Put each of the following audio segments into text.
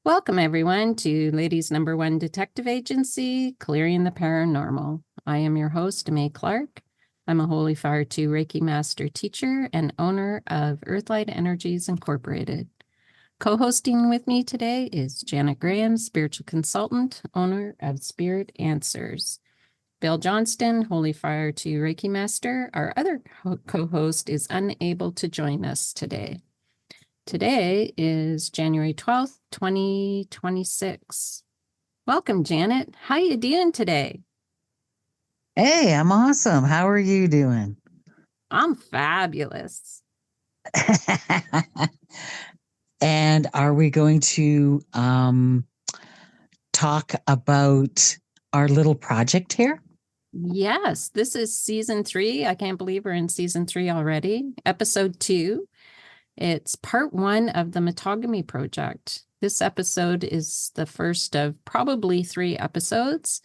Welcome, everyone, to Ladies' Number One Detective Agency, Clearing the Paranormal. I am your host, Aimée Clark. I'm a Holy Fire 2 Reiki Master Teacher and owner of Earthlight Energies Incorporated. Co-hosting with me today is Janet Graham, Spiritual Consultant, owner of Spirit Answers. Bill Johnston, Holy Fire 2 Reiki Master, our other co-host, is unable to join us today. Today is January 12th, 2026. Welcome, Janet. How you doing today? Hey, I'm awesome. How are you doing? I'm fabulous. And are we going to talk about our little project here? Yes, this is season 3. I can't believe we're in season 3 already. Episode 2. It's part 1 of the Mattagami Project. This episode is the first of probably 3 episodes,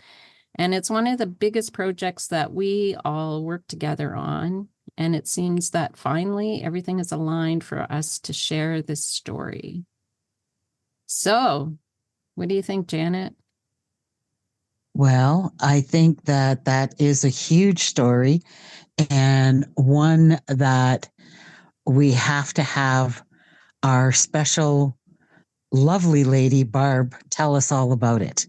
and it's one of the biggest projects that we all work together on. And it seems that finally everything is aligned for us to share this story. So, what do you think, Janet? Well, I think that that is a huge story and one that we have to have our special, lovely lady, Barb, tell us all about it,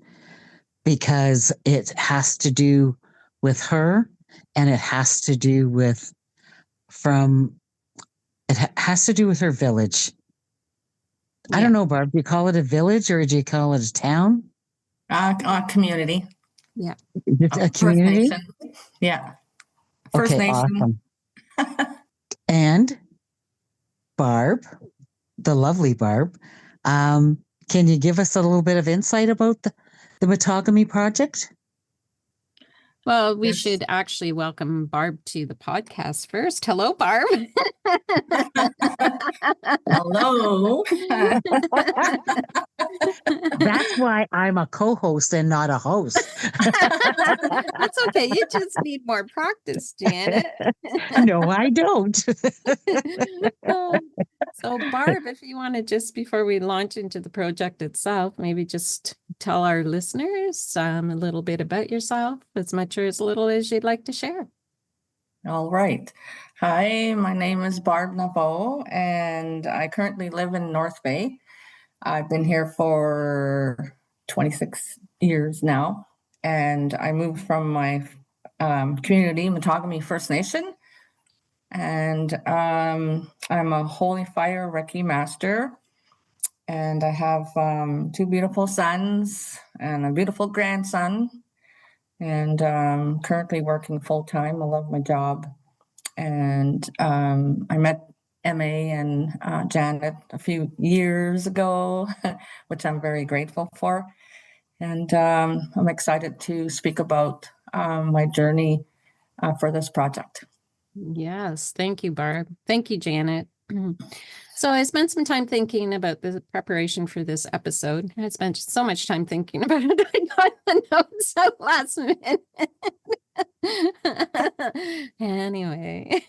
because it has to do with her and it has to do with has to do with her village. I don't know, Barb, do you call it a village or do you call it a town? Community. Yeah. A community? First Nation. Yeah. First Okay, Nation. awesome. And Barb, the lovely Barb, can you give us a little bit of insight about the Mattagami Project? Well, we should actually welcome Barb to the podcast first. Hello, Barb. Hello. That's why I'm a co-host and not a host. That's okay. You just need more practice, Janet. No, I don't. So, Barb, if you want to, just before we launch into the project itself, maybe just tell our listeners a little bit about yourself, as much or as little as you'd like to share. All right. Hi, my name is Barb Naveau, and I currently live in North Bay. I've been here for 26 years now, and I moved from my community, Mattagami First Nation, and I'm a Holy Fire Reiki Master, and I have 2 beautiful sons and a beautiful grandson, and currently working full-time. I love my job, and I met Aimée and Janet a few years ago, which I'm very grateful for. And I'm excited to speak about my journey for this project. Yes, thank you, Barb. Thank you, Janet. So I spent some time thinking about the preparation for this episode. I spent so much time thinking about it. I got the notes out last minute. Anyway,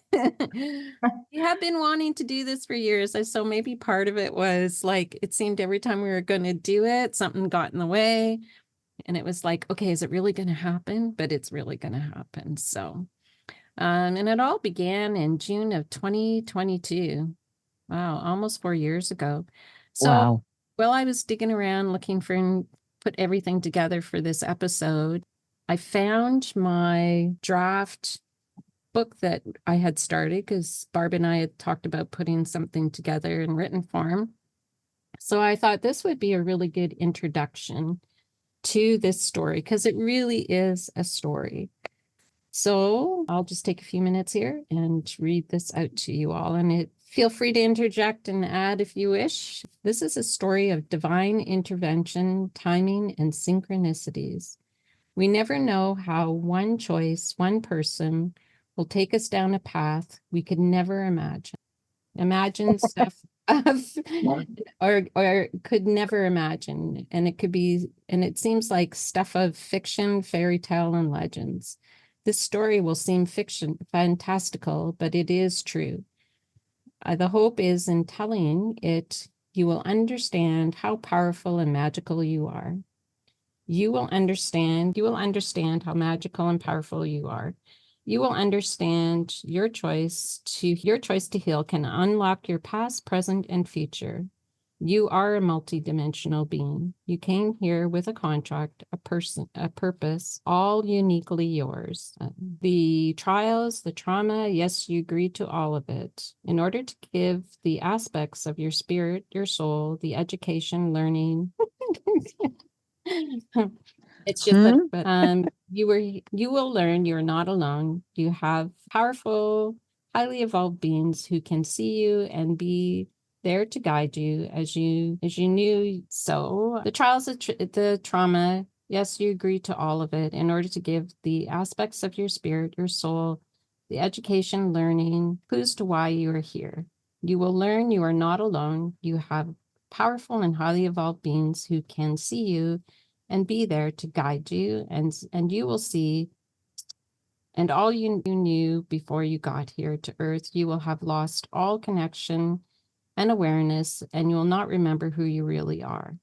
you have been wanting to do this for years. So maybe part of it was like, it seemed every time we were going to do it, something got in the way. And it was like, okay, is it really going to happen? But it's really going to happen. So, and it all began in June of 2022. Wow, almost 4 years ago. So Wow. while I was digging around looking for put everything together for this episode, I found my draft book that I had started because Barb and I had talked about putting something together in written form. So I thought this would be a really good introduction to this story because it really is a story. So I'll just take a few minutes here and read this out to you all, and feel free to interject and add if you wish. This is a story of divine intervention, timing, and synchronicities. We never know how one choice, one person will take us down a path we could never imagine. Imagine stuff of, or could never imagine. And it could be, and it seems like stuff of fiction, fairy tale, and legends. This story will seem fiction, fantastical, but it is true. The hope is in telling it, You will understand how powerful and magical you are. You will understand how magical and powerful you are. You will understand your choice to heal can unlock your past, present, and future. You are a multidimensional being. You came here with a contract, a person, a purpose, all uniquely yours. The trials, the trauma, yes, you agreed to all of it. In order to give the aspects of your spirit, your soul, the education, learning. It's just that, but you will learn you're not alone. You have powerful, highly evolved beings who can see you and be there to guide you as you knew. So the trials, the trauma, yes, you agree to all of it in order to give the aspects of your spirit, your soul, the education, learning, clues to why you are here. You will learn you are not alone. You have powerful and highly evolved beings who can see you and be there to guide you, and you will see, and all you knew before you got here to earth, you will have lost all connection and awareness, and you will not remember who you really are.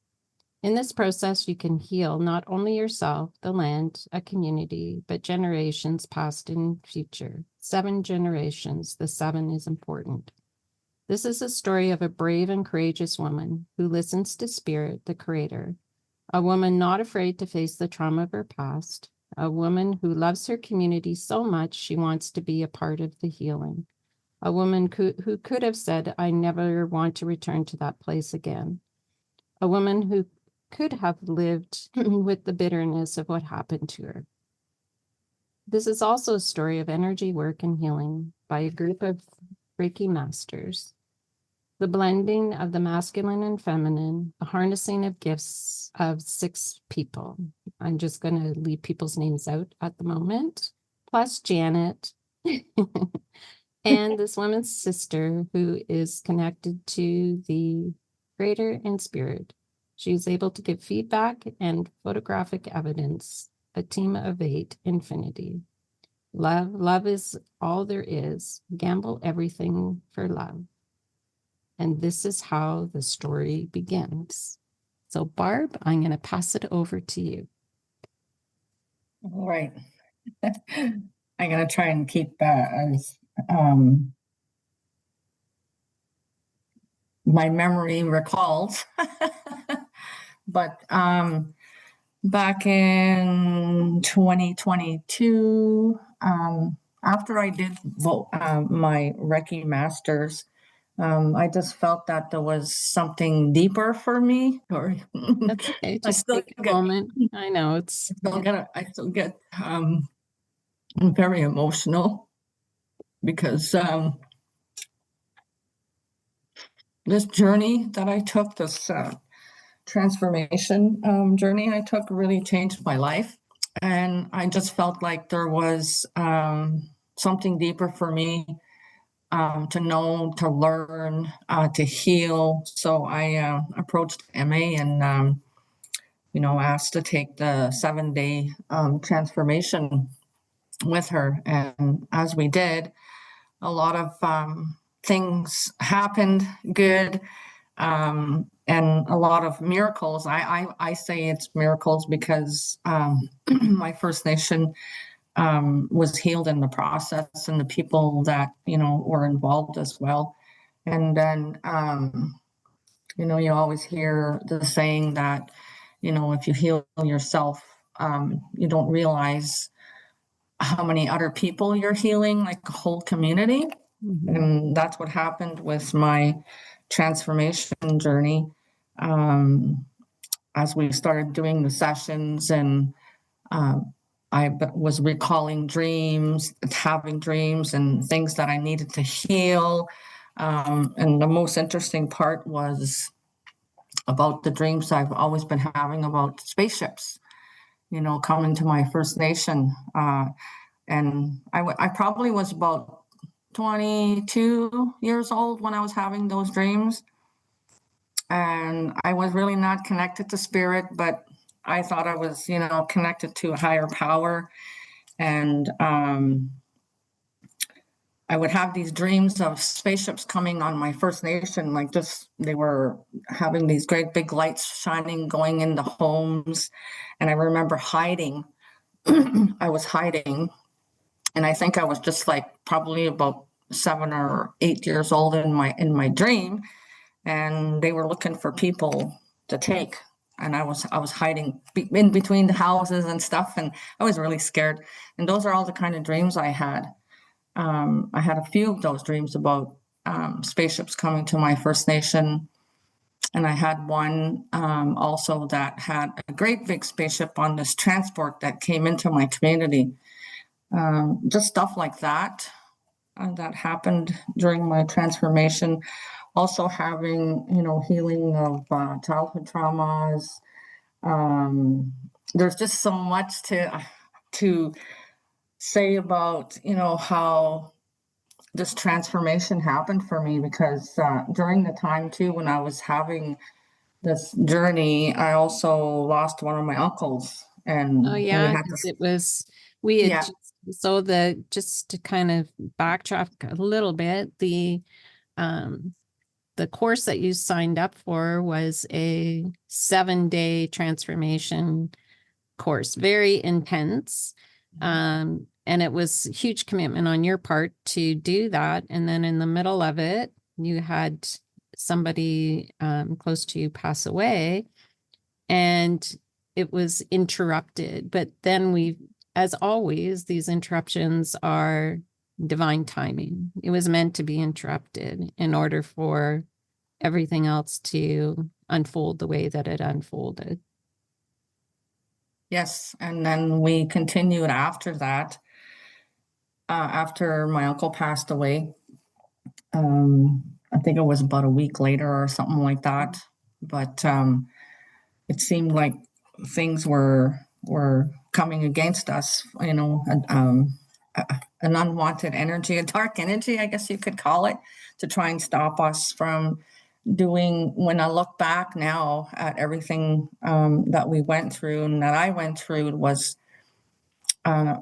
In this process, you can heal not only yourself, the land, a community, but generations past and future. 7 generations. The 7 is important. This is a story of a brave and courageous woman who listens to Spirit, the Creator, a woman not afraid to face the trauma of her past, a woman who loves her community so much she wants to be a part of the healing, a woman who could have said, I never want to return to that place again, a woman who could have lived with the bitterness of what happened to her. This is also a story of energy work and healing by a group of Reiki masters. The blending of the masculine and feminine, the harnessing of gifts of 6 people. I'm just going to leave people's names out at the moment, plus Janet, and this woman's sister who is connected to the Creator and Spirit. She's able to give feedback and photographic evidence, a team of 8, infinity. Love is all there is. Gamble everything for love. And this is how the story begins. So, Barb, I'm going to pass it over to you. All right. I'm going to try and keep as my memory recalls. But back in 2022, after I did my Reiki Masters, I just felt that there was something deeper for me. Or That's okay. Just take a moment. I know it's. I still get very emotional because this journey that I took, this transformation journey I took, really changed my life, and I just felt like there was something deeper for me. To know, to learn, to heal. So I approached Aimée and, asked to take the 7-day transformation with her. And as we did, a lot of things happened good, and a lot of miracles. I say it's miracles because my First Nation was healed in the process, and the people that were involved as well. And then you always hear the saying that if you heal yourself, you don't realize how many other people you're healing, like a whole community. Mhm. And that's what happened with my transformation journey. As we started doing the sessions, and I was recalling dreams, having dreams, and things that I needed to heal. And the most interesting part was about the dreams I've always been having about spaceships, coming to my First Nation. And I probably was about 22 years old when I was having those dreams. And I was really not connected to spirit, but I thought I was, connected to a higher power. And I would have these dreams of spaceships coming on my First Nation, like just they were having these great big lights shining, going into homes. And I remember hiding. I was hiding, and I think I was just like probably about 7 or 8 years old in my dream, and they were looking for people to take. And I was hiding in between the houses and stuff, and I was really scared. And those are all the kind of dreams I had. I had a few of those dreams about spaceships coming to my First Nation. And I had one also that had a great big spaceship on this transport that came into my community. Just stuff like that that happened during my transformation. Also having, healing of childhood traumas. There's just so much to say about, how this transformation happened for me, because during the time too when I was having this journey, I also lost one of my uncles, and Oh we yeah, had 'cause to, we had yeah, just to kind of backtrack a little bit, um the course that you signed up for was a 7-day transformation course, very intense. And it was a huge commitment on your part to do that. And then in the middle of it, you had somebody close to you pass away, and it was interrupted. But then as always, these interruptions are divine timing. It was meant to be interrupted in order for everything else to unfold the way that it unfolded. yes. And then we continued after that, after my uncle passed away. I think it was about a week later or something like that. But it seemed like things were coming against us, an unwanted energy, a dark energy, I guess you could call it, to try and stop us from doing. When I look back now at everything that we went through and that I went through, was uh,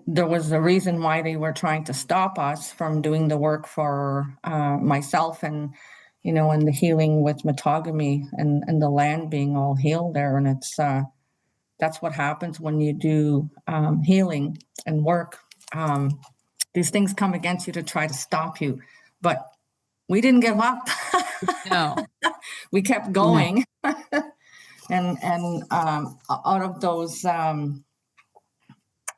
there was a reason why they were trying to stop us from doing the work for myself, and and the healing with Mattagami, and the land being all healed there. And it's that's what happens when you do healing and work. These things come against you to try to stop you, but we didn't give up. No. We kept No. going. And out of those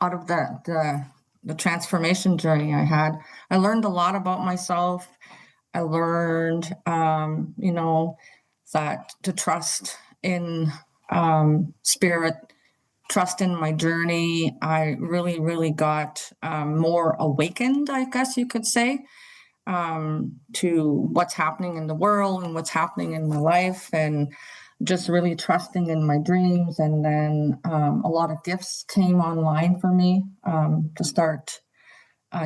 out of the transformation journey I had, I learned a lot about myself. I learned, that to trust in spirit, trust in my journey. I really, really got more awakened, I guess you could say, to what's happening in the world and what's happening in my life, and just really trusting in my dreams. And then a lot of gifts came online for me to start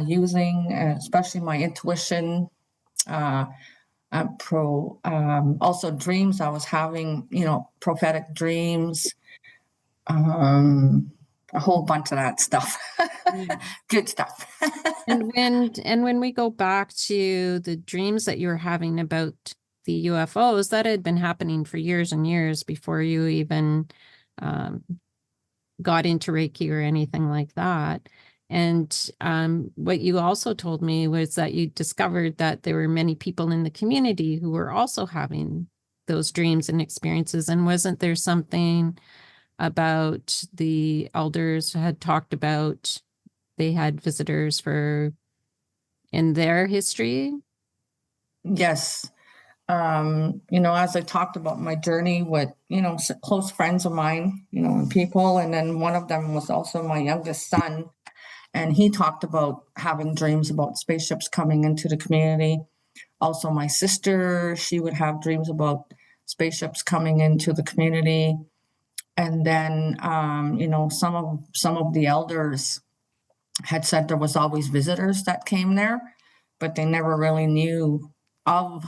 using, especially my intuition. Also dreams. I was having, prophetic dreams, a whole bunch of that stuff. Yeah. Good stuff. And when we go back to the dreams that you were having about the UFOs, that had been happening for years and years before you even got into Reiki or anything like that. And what you also told me was that you discovered that there were many people in the community who were also having those dreams and experiences. And wasn't there something about the elders had talked about, they had visitors in their history? Yes. As I talked about my journey with, close friends of mine, and people, and then one of them was also my youngest son, and he talked about having dreams about spaceships coming into the community. Also, my sister, she would have dreams about spaceships coming into the community. And then, some of the elders had said there was always visitors that came there, but they never really knew of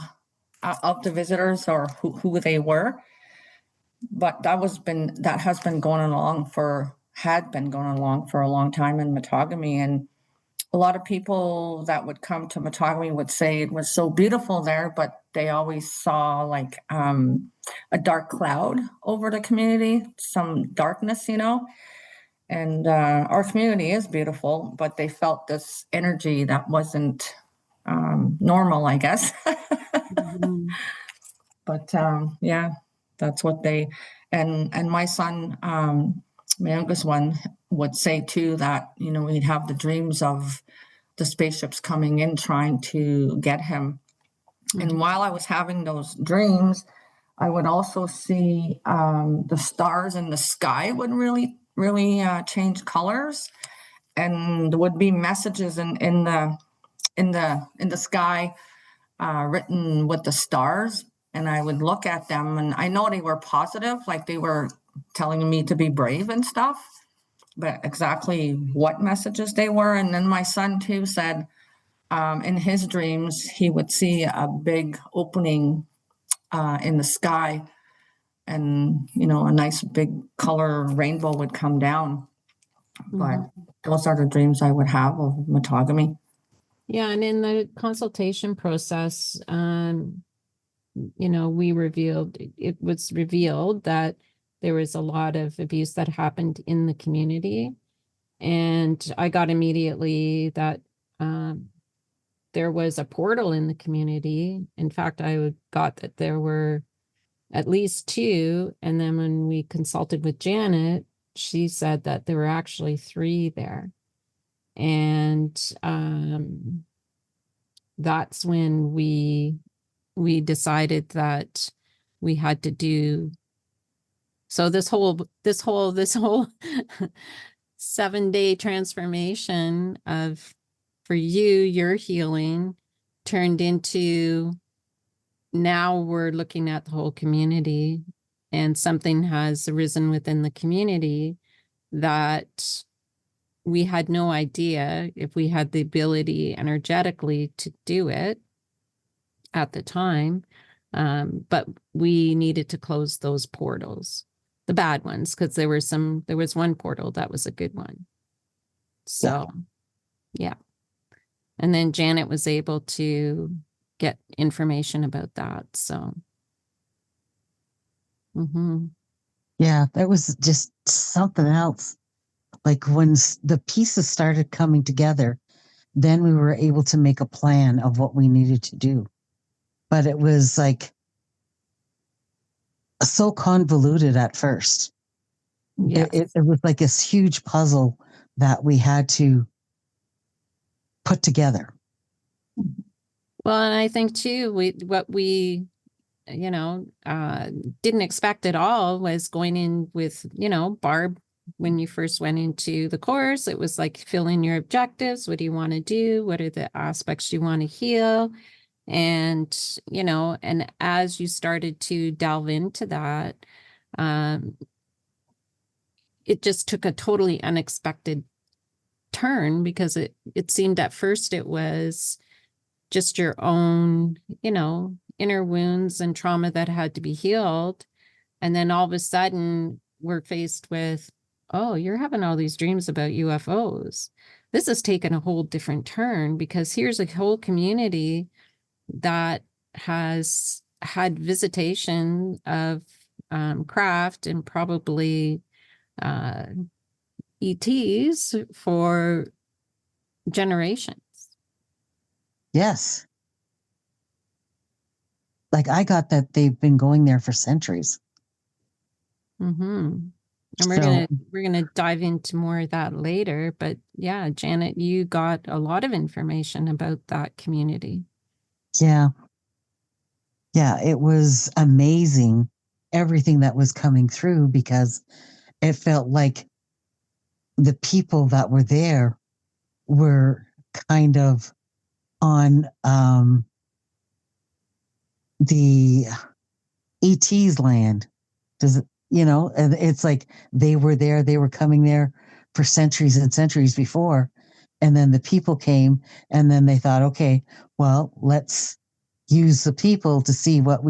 the visitors or who they were. But that has been going along for had been going along for a long time in Mattagami. And a lot of people that would come to Mattagami would say it was so beautiful there, but they always saw like a dark cloud over the community, some darkness, you know. And our community is beautiful, but they felt this energy that wasn't normal, I guess. Mhm. But yeah, that's what they and my son, my youngest one, would say too that he'd have the dreams of the spaceships coming in trying to get him. And while I was having those dreams, I would also see the stars in the sky would really change colors, and there would be messages in the sky written with the stars. And I would look at them, and I know they were positive, like they were telling me to be brave and stuff, but exactly what messages they were. And then my son too said in his dreams he would see a big opening in the sky, and a nice big color rainbow would come down. But those are the dreams I would have of Mattagami. Yeah, and in the consultation process, it was revealed that there was a lot of abuse that happened in the community. And I got immediately that there was a portal in the community. In fact, I got that there were at least two. And then when we consulted with Janet, she said that there were actually three there. And that's when we decided that we had to do so this whole 7-day transformation of for your healing turned into now we're looking at the whole community, and something has arisen within the community that we had no idea if we had the ability energetically to do it at the time. But we needed to close those portals, the bad ones, because there was one portal that was a good one. So, yeah. And then Janet was able to get information about that. So, Yeah, that was just something else. Like when the pieces started coming together, then we were able to make a plan of what we needed to do. But it was like so convoluted at first. yes. It was like this huge puzzle that we had to put together. Well, and I think too, what we didn't expect at all was going in with, Barb, when you first went into the course, it was like fill in your objectives. What do you want to do? What are the aspects you want to heal? And, and as you started to delve into that, it just took a totally unexpected turn, because it seemed at first it was just your own, inner wounds and trauma that had to be healed. And then all of a sudden we're faced with, oh, you're having all these dreams about UFOs. This has taken a whole different turn, because here's a whole community that has had visitation of craft and probably ETs for generations. Yes. Like I got that they've been going there for centuries. And So, we're gonna dive into more of that later. But yeah, Janet, you got a lot of information about that community. yeah. Yeah, it was amazing everything that was coming through, because it felt like the people that were there were kind of on the ET's land. Does it, and it's like they were there, they were coming there for centuries and centuries before. And then the people came, and then they thought, okay, well, let's use the people to see what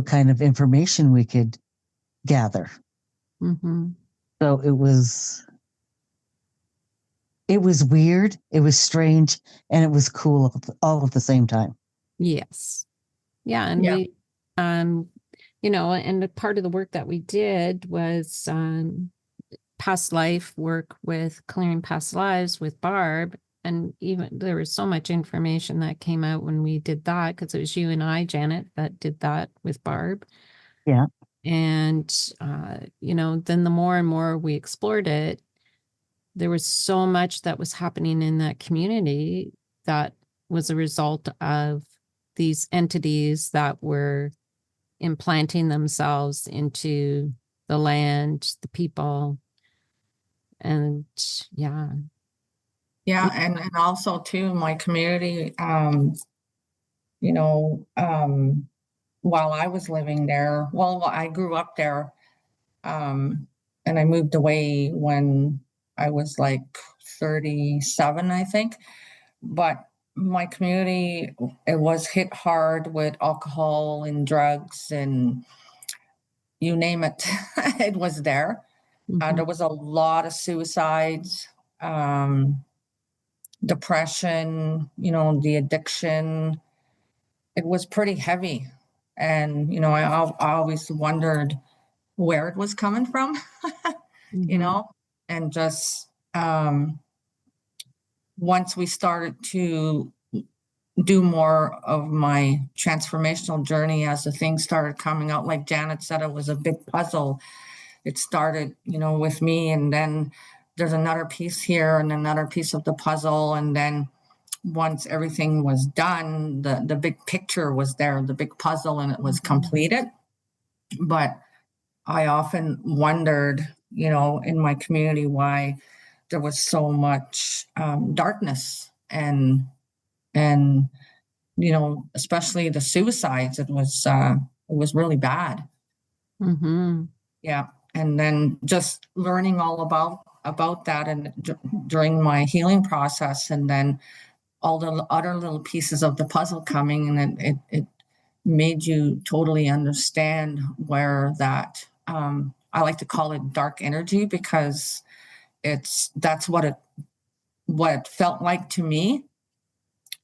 kind of information we could gather. So it was It was weird, it was strange, and it was cool all at the same time. Yes. Yeah. And Yeah. we, and a part of the work that we did was past life work with clearing past lives with Barb. And even there was so much information that came out when we did that, because it was you and I, Janet, that did that with Barb. Yeah. And, then the more and more we explored it, there was so much that was happening in that community that was a result of these entities that were implanting themselves into the land, the people. And yeah. Yeah. And also too, my community, you know, while I was living there, well, I grew up there, and I moved away when I was like 37, I think. But my community, it was hit hard with alcohol and drugs and you name it, it was there. There was a lot of suicides, depression, the addiction. It was pretty heavy. And, I always wondered where it was coming from, and just once we started to do more of my transformational journey as the things started coming out, like Janet said, it was a big puzzle. It started, with me, and then there's another piece here and another piece of the puzzle. And then once everything was done, the big picture was there, the big puzzle, and it was completed. But I often wondered, in my community, why there was so much darkness and especially the suicides. It was really bad. Yeah. And then just learning all about that and during my healing process, and then all the other little pieces of the puzzle coming, and it made you totally understand where that, I like to call it dark energy, because that's what it felt like to me.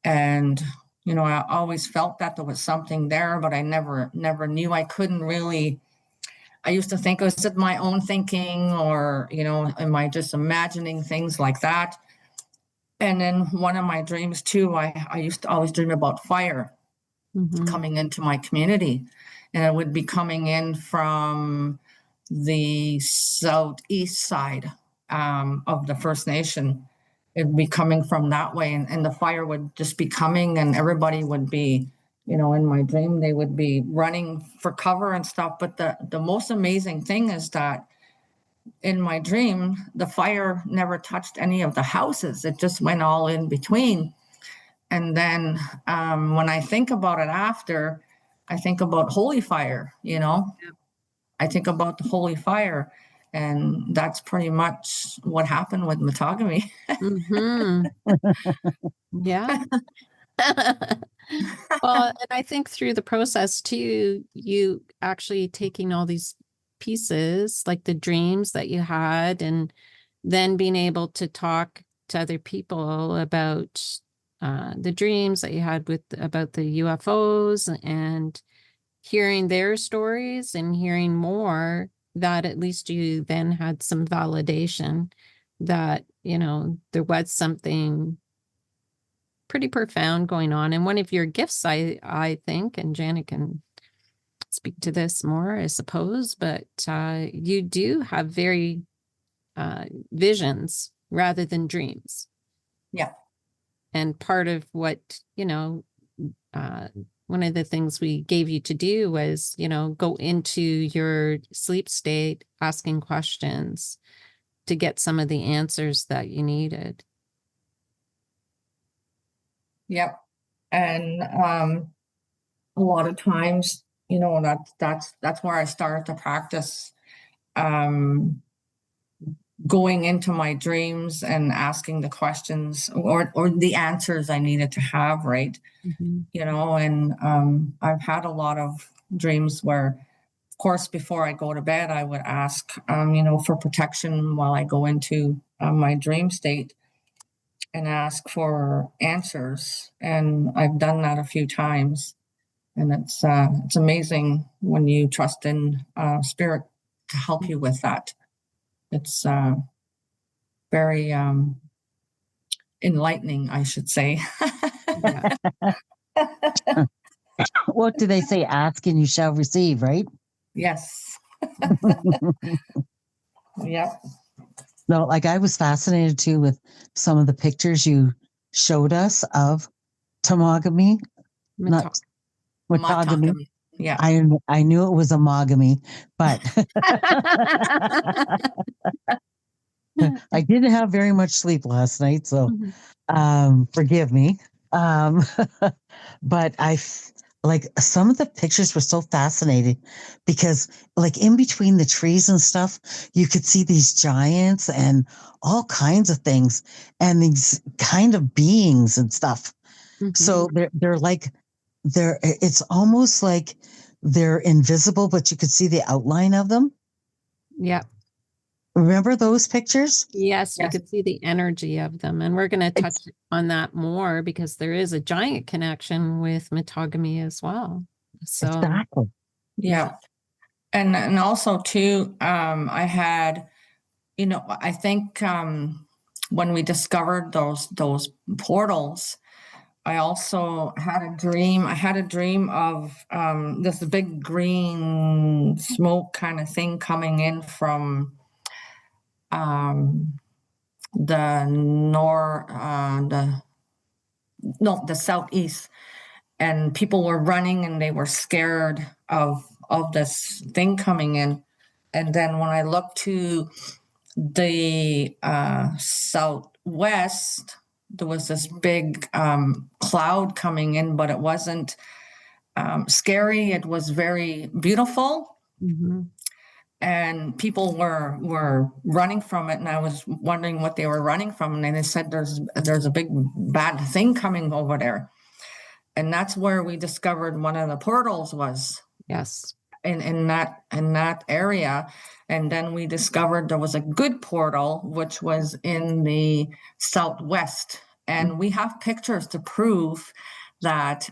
And I always felt that there was something there, but I never knew. I couldn't really. I used to think, was it my own thinking, or am I just imagining things like that? And then one of my dreams too, I used to always dream about fire coming into my community, and it would be coming in from the southeast side of the First Nation. It'd be coming from that way, and the fire would just be coming, and everybody would be, in my dream, they would be running for cover and stuff. But the most amazing thing is that in my dream, the fire never touched any of the houses. It just went all in between. And then when I think about it after, I think about holy fire, I think about the holy fire. And that's pretty much what happened with Mattagami. Yeah. Well, and I think through the process too, you actually taking all these pieces, like the dreams that you had, and then being able to talk to other people about the dreams that you had about the UFOs, and hearing their stories and hearing more, that at least you then had some validation that, there was something pretty profound going on. And one of your gifts, I think, and Janet can speak to this more, I suppose, but you do have very visions rather than dreams. Yeah. And part of what, one of the things we gave you to do was, go into your sleep state, asking questions to get some of the answers that you needed. Yep. And a lot of times, that's where I started to practice going into my dreams and asking the questions or the answers I needed to have, right? And I've had a lot of dreams where, of course, before I go to bed, I would ask, for protection while I go into my dream state. and ask for answers. And I've done that a few times. And it's amazing when you trust in spirit to help you with that. It's very enlightening, I should say. Yeah. What do they say? Ask and you shall receive, right? Yes. Yep. No, like I was fascinated too with some of the pictures you showed us of Tamagami, not Mattagami. Mattagami. Yeah. I knew it was a mogami, but I didn't have very much sleep last night, so forgive me. Um, but like some of the pictures were so fascinating because like in between the trees and stuff, you could see these giants and all kinds of things and these kind of beings and stuff. So they're like, it's almost like they're invisible, but you could see the outline of them. Yeah. Remember those pictures? Yes, we could see the energy of them. And we're going to touch on that more because there is a giant connection with Mattagami as well. So Exactly. Yeah. And also too, I had, I think when we discovered those portals, I also had a dream. I had a dream of this big green smoke kind of thing coming in from the the southeast, and people were running and they were scared of this thing coming in. And then when I looked to the southwest, there was this big cloud coming in, but it wasn't scary. It was very beautiful. And people were running from it, and I was wondering what they were running from. And they said there's a big bad thing coming over there. And that's where we discovered one of the portals was. Yes. In that area. And then we discovered there was a good portal, which was in the southwest. And we have pictures to prove that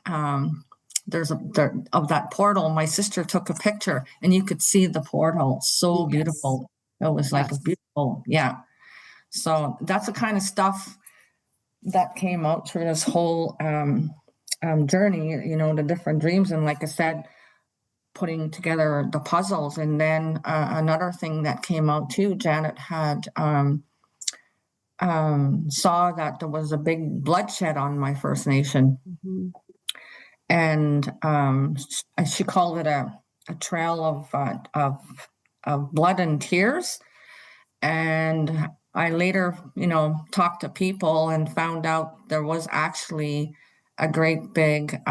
there's of that portal. My sister took a picture and you could see the portal. So beautiful. It was like a beautiful, yeah. So that's the kind of stuff that came out through this whole journey, the different dreams. And like I said, putting together the puzzles. And then another thing that came out too, Janet had saw that there was a big bloodshed on my First Nation. And she called it a trail of blood and tears. And I later, talked to people and found out there was actually a great big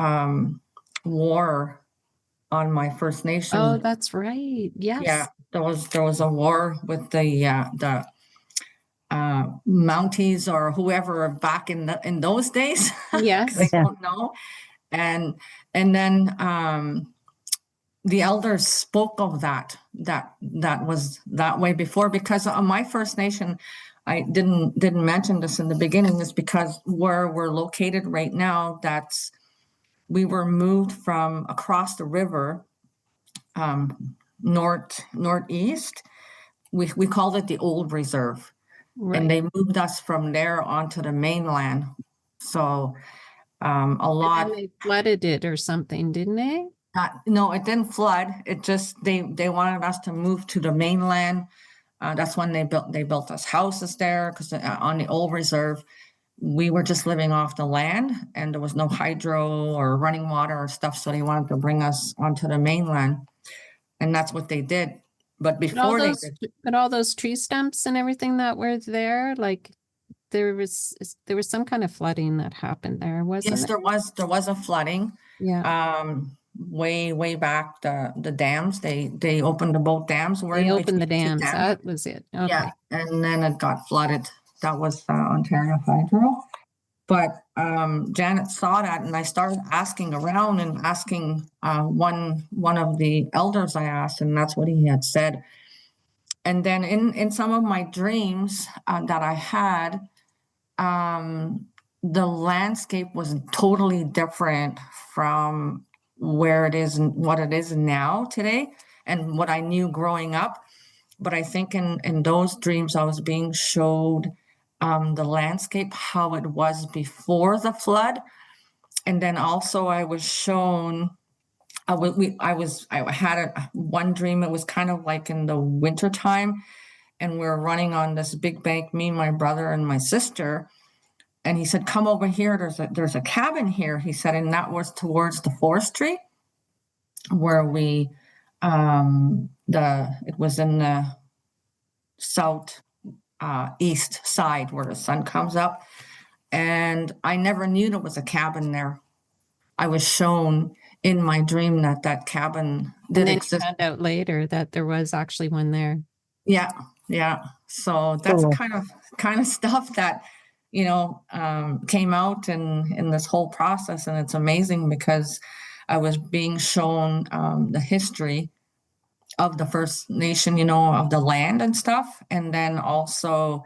war on my First Nation. Oh, that's right. Yes. Yeah, there was a war with the Mounties or whoever back in those days. Yes. I don't know. And then the elders spoke of that was that way before, because on my First Nation, I didn't mention this in the beginning, is because where we're located right now, we were moved from across the river, northeast. We called it the Old Reserve, and they moved us from there onto the mainland. So a lot. And they flooded it or something, didn't they? No, it didn't flood. It just they wanted us to move to the mainland. That's when they built us houses there, because on the Old Reserve, we were just living off the land and there was no hydro or running water or stuff. So they wanted to bring us onto the mainland, and that's what they did. But before but all those tree stumps and everything that were there, like there was some kind of flooding that happened there, wasn't yes, it? there was a flooding. Yeah. Way back, the dams, they opened the both dams. They opened the dams. That was it. Okay. Yeah, and then it got flooded. That was Ontario Hydro. But Janet saw that, and I started asking around and asking one of the elders. I asked, and that's what he had said. And then in some of my dreams that I had, the landscape was totally different from where it is and what it is now today and what I knew growing up. But I think in those dreams, I was being showed the landscape, how it was before the flood. And then also I was shown, I had one dream, it was kind of like in the winter time, and we were running on this big bank, me, my brother, and my sister. And he said, "Come over here. There's a cabin here." He said, and that was towards the forestry where we it was in the south east side where the sun comes up. And I never knew there was a cabin there. I was shown in my dream that that cabin And did then you exist. found out later that there was actually one there. Yeah, yeah. So that's Cool. kind of stuff that came out in this whole process, and it's amazing because I was being shown the history of the First Nation, of the land and stuff, and then also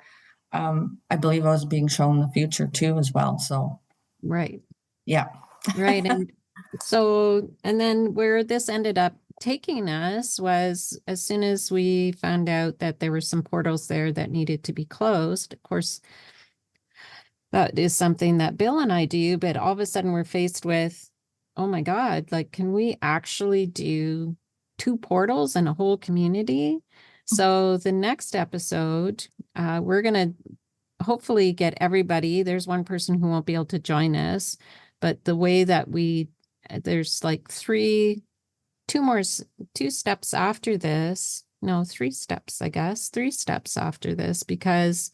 I believe I was being shown the future too as well. So Right. yeah. Right. And so, and then where this ended up taking us was as soon as we found out that there were some portals there that needed to be closed. Of course, that is something that Bill and I do, but all of a sudden we're faced with, oh my God, like, can we actually do 2 portals in a whole community? So the next episode, we're going to hopefully get everybody. There's one person who won't be able to join us, but the way that there's like 2 steps after this. No, 3 steps, I guess, 3 steps after this, because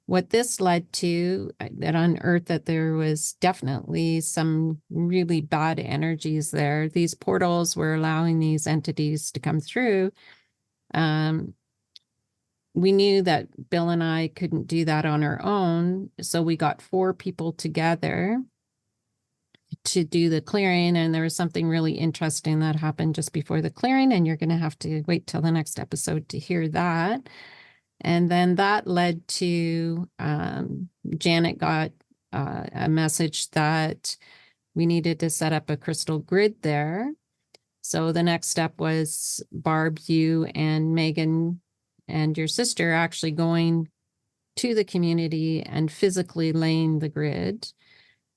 what this led to, that unearthed that there was definitely some really bad energies there. These portals were allowing these entities to come through. We knew that Bill and I couldn't do that on our own, so we got 4 people together to do the clearing, and there was something really interesting that happened just before the clearing, and you're going to have to wait till the next episode to hear that. And then that led to Janet got a message that we needed to set up a crystal grid there. So the next step was Barb, you and Megan and your sister actually going to the community and physically laying the grid.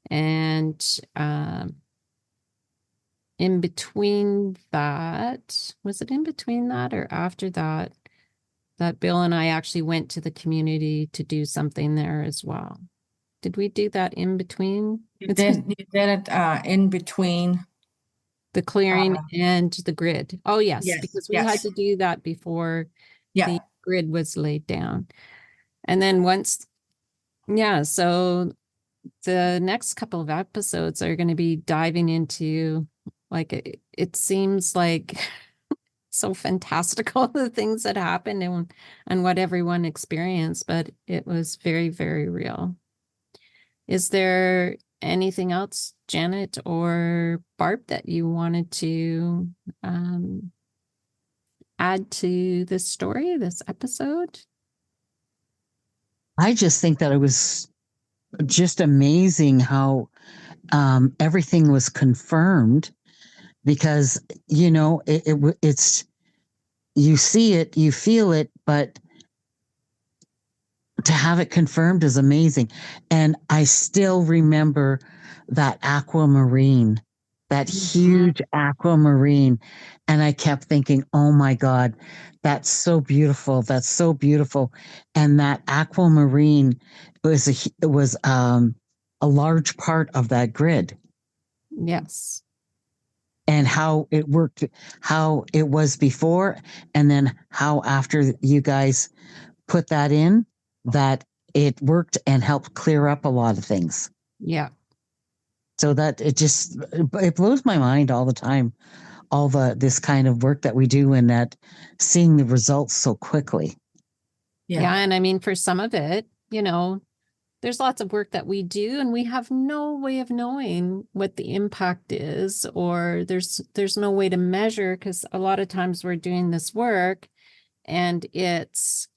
And in between that, was it in between that or after that, that Bill and I actually went to the community to do something there as well? Did we do that in between? You did it in between. The clearing and the grid. Oh, yes, Yes, because we had yes. to do that before Yeah. the grid was laid down. And then so the next couple of episodes are going to be diving into, like, it seems like so fantastical, the things that happened and what everyone experienced, but it was very, very real. Is there anything else, Janet or Barb, that you wanted to add to this story, this episode? I just think that it was just amazing how everything was confirmed, because it's, you see it, you feel it, but to have it confirmed is amazing. And I still remember that aquamarine, that huge aquamarine. And I kept thinking, oh my God, that's so beautiful. That's so beautiful. And that aquamarine was a large part of that grid. Yes. And how it worked, how it was before, and then how after you guys put that in, that it worked and helped clear up a lot of things. Yeah. So that it blows my mind all the time, all this kind of work that we do, and that seeing the results so quickly. Yeah. And I mean, for some of it, there's lots of work that we do and we have no way of knowing what the impact is, or there's no way to measure, because a lot of times we're doing this work and it's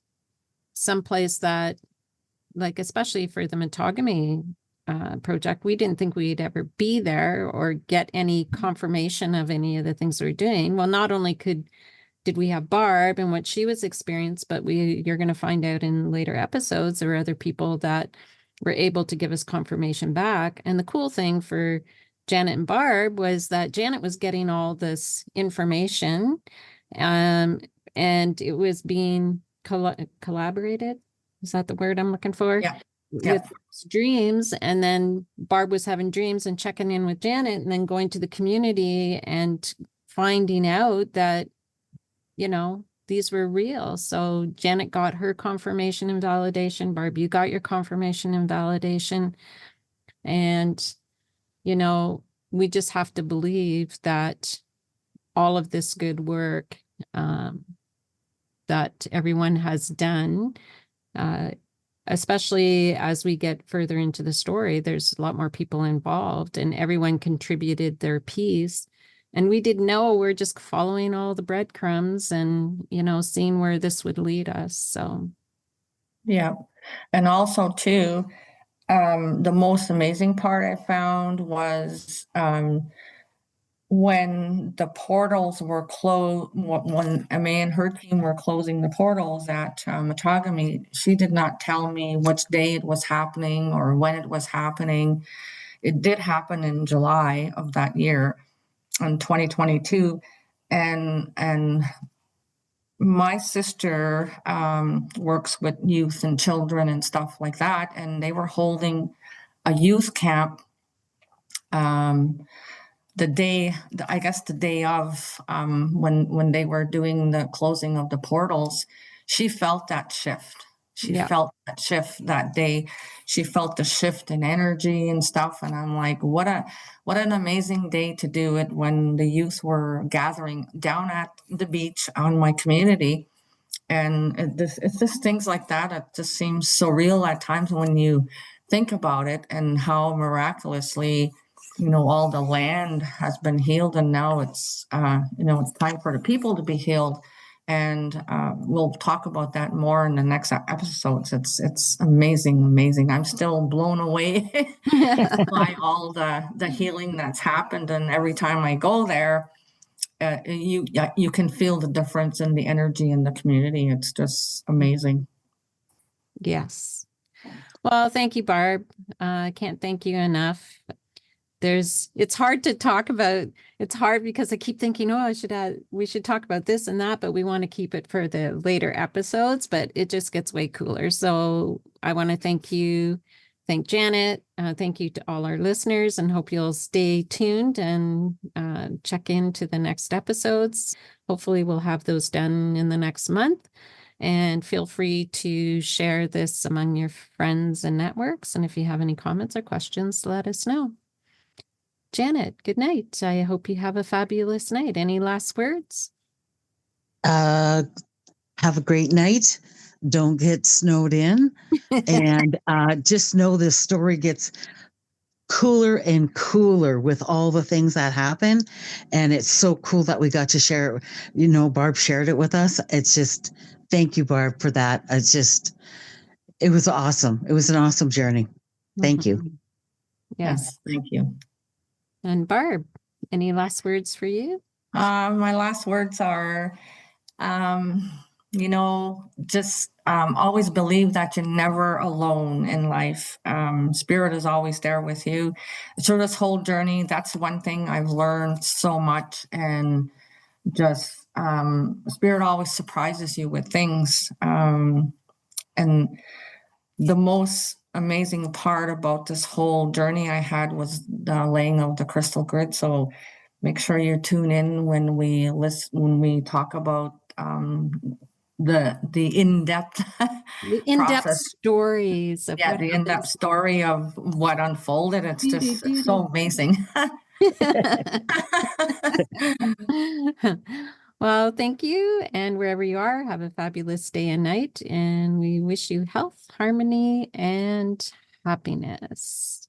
someplace that like, especially for the Mattagami project, we didn't think we'd ever be there or get any confirmation of any of the things we're doing. Well, not only did we have Barb and what she was experienced, but you're going to find out in later episodes, there were other people that were able to give us confirmation back. And the cool thing for Janet and Barb was that Janet was getting all this information, and it was being collaborated. Is that the word I'm looking for? Yeah. With dreams. And then Barb was having dreams and checking in with Janet, and then going to the community and finding out that, you know, these were real. So Janet got her confirmation and validation. Barb, you got your confirmation and validation. And, you know, we just have to believe that all of this good work that everyone has done, especially as we get further into the story, there's a lot more people involved and everyone contributed their piece. And we didn't know, we're just following all the breadcrumbs and, you know, seeing where this would lead us. So, yeah. And also too, the most amazing part I found was when the portals were closed, when Aimée and her team were closing the portals at Mattagami, she did not tell me which day it was happening or when it was happening. It did happen in July of that year, in 2022, and my sister works with youth and children and stuff like that, and they were holding a youth camp the day, I guess the day of when they were doing the closing of the portals. She felt that shift. She felt that shift that day. She felt the shift in energy and stuff. And I'm like, what an amazing day to do it when the youth were gathering down at the beach on my community. And it's just things like that. It just seems surreal at times when you think about it and how miraculously, you know, all the land has been healed, and now it's, you know, it's time for the people to be healed. And we'll talk about that more in the next episodes. It's amazing, amazing. I'm still blown away by all the healing that's happened, and every time I go there, you can feel the difference in the energy in the community. It's just amazing. yes. Well, thank you, Barb. I can't thank you enough. It's hard to talk about. It's hard because I keep thinking, oh, we should talk about this and that, but we want to keep it for the later episodes, but it just gets way cooler. So I want to thank Janet. Thank you to all our listeners, and hope you'll stay tuned and check into the next episodes. Hopefully we'll have those done in the next month. And feel free to share this among your friends and networks. And if you have any comments or questions, let us know. Janet, good night. I hope you have a fabulous night. Any last words? Have a great night. Don't get snowed in. And just know this story gets cooler and cooler with all the things that happen. And it's so cool that we got to share it. You know, Barb shared it with us. It's just, thank you, Barb, for that. It was awesome. It was an awesome journey. Thank you. Yes. Thank you. And Barb, any last words for you? My last words are, you know, just always believe that you're never alone in life. Spirit is always there with you. Through this whole journey, that's one thing I've learned so much. And just Spirit always surprises you with things. And the most amazing part about this whole journey I had was the laying of the crystal grid. So make sure you tune in when we talk about the in-depth The in-depth process. stories of Yeah, the in-depth story of what unfolded. It's just it's so amazing. Well, thank you. And wherever you are, have a fabulous day and night. And we wish you health, harmony, and happiness.